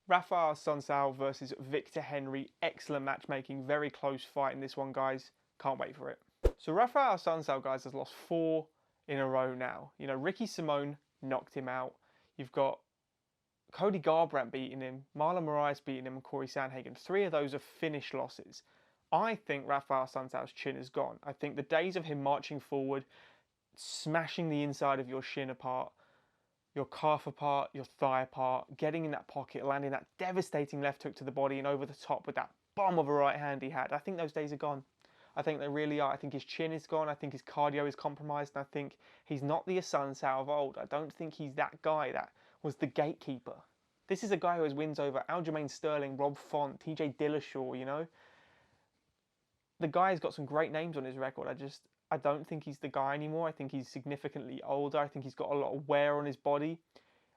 Rafael Assuncao versus Victor Henry. Excellent matchmaking. Very close fight in this one, guys. Can't wait for it. So Rafael Assuncao, guys, has lost 4 in a row now. You know, Ricky Simone knocked him out. You've got Cody Garbrandt beating him, Marlon Moraes beating him, and Corey Sandhagen. 3 of those are finished losses. I think Rafael Assuncao's chin is gone. I think the days of him marching forward, smashing the inside of your shin apart, your calf apart, your thigh apart, getting in that pocket, landing that devastating left hook to the body and over the top with that bomb of a right hand he had. I think those days are gone. I think they really are. I think his chin is gone. I think his cardio is compromised. And I think he's not the Assuncao of old. I don't think he's that guy that was the gatekeeper. This is a guy who has wins over Aljamain Sterling, Rob Font, TJ Dillashaw, you know. The guy's got some great names on his record. I don't think he's the guy anymore. I think he's significantly older. I think he's got a lot of wear on his body.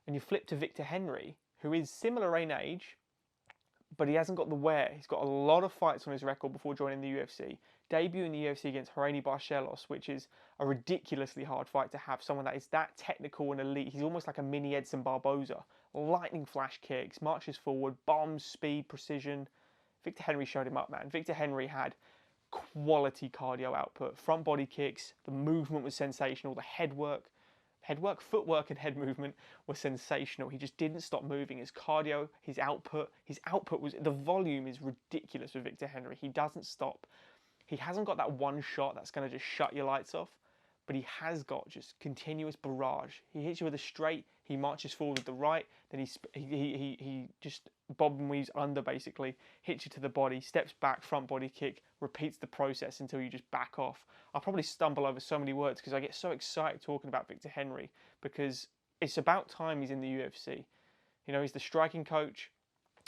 And you flip to Victor Henry, who is similar in age, but he hasn't got the wear. He's got a lot of fights on his record before joining the UFC. Debut in the UFC against Raoni Barcelos, which is a ridiculously hard fight to have. Someone that is that technical and elite. He's almost like a mini Edson Barboza. Lightning flash kicks, marches forward, bombs, speed, precision. Victor Henry showed him up, man. Victor Henry had quality cardio output. Front body kicks, the movement was sensational, the footwork and head movement was sensational. He just didn't stop moving. His cardio, his output was, the volume is ridiculous with Victor Henry. He doesn't stop. He hasn't got that one shot that's going to just shut your lights off, but he has got just continuous barrage. He hits you with a straight, he marches forward with the right, then he just bob and weaves under basically, hits you to the body, steps back, front body kick, repeats the process until you just back off. I'll probably stumble over so many words because I get so excited talking about Victor Henry because it's about time he's in the UFC. You know, he's the striking coach,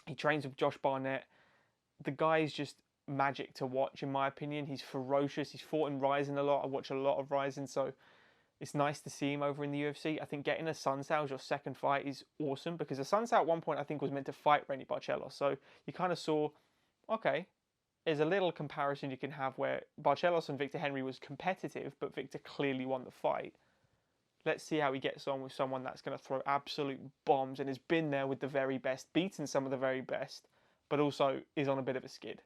he trains with Josh Barnett. The guy is just magic to watch, in my opinion. He's ferocious. He's fought in Rising a lot. I watch a lot of Rising, so it's nice to see him over in the UFC. I think getting Assuncao as your second fight is awesome because Assuncao at one point I think was meant to fight Raoni Barcelos. So you kind of saw, okay, there's a little comparison you can have where Barcelos and Victor Henry was competitive, but Victor clearly won the fight. Let's see how he gets on with someone that's going to throw absolute bombs and has been there with the very best, beaten some of the very best, but also is on a bit of a skid.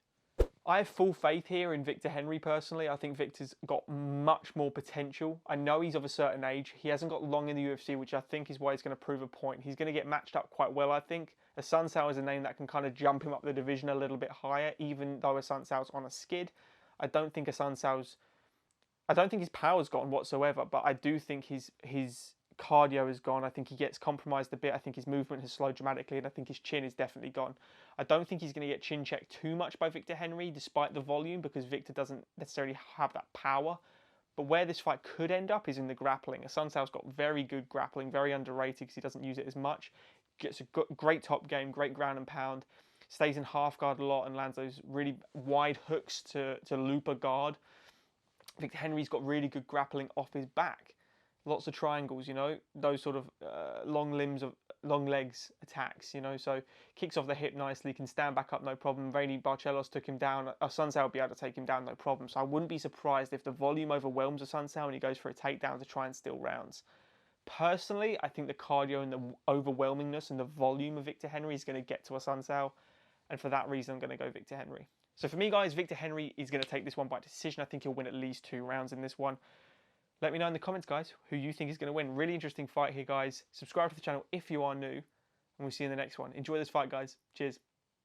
I have full faith here in Victor Henry personally. I think Victor's got much more potential. I know he's of a certain age. He hasn't got long in the UFC, which I think is why he's going to prove a point. He's going to get matched up quite well, I think. Assuncao is a name that can kind of jump him up the division a little bit higher, even though Assuncao's on a skid. I don't think his power's gone whatsoever, but I do think his cardio is gone. I think he gets compromised a bit. I think his movement has slowed dramatically, and I think his chin is definitely gone. I don't think he's going to get chin checked too much by Victor Henry, despite the volume, because Victor doesn't necessarily have that power. But where this fight could end up is in the grappling. Assuncao's got very good grappling, very underrated because he doesn't use it as much. Gets a great top game, great ground and pound. Stays in half guard a lot and lands those really wide hooks to loop a guard. Victor Henry's got really good grappling off his back. Lots of triangles, you know, those sort of long legs attacks, you know, so kicks off the hip nicely, can stand back up no problem. Raoni Barcelos took him down. Assuncao will be able to take him down no problem. So I wouldn't be surprised if the volume overwhelms Assuncao and he goes for a takedown to try and steal rounds. Personally, I think the cardio and the overwhelmingness and the volume of Victor Henry is going to get to Assuncao, and for that reason, I'm going to go Victor Henry. So for me, guys, Victor Henry is going to take this one by decision. I think he'll win at least 2 rounds in this one. Let me know in the comments, guys, who you think is going to win. Really interesting fight here, guys. Subscribe to the channel if you are new, and we'll see you in the next one. Enjoy this fight, guys. Cheers.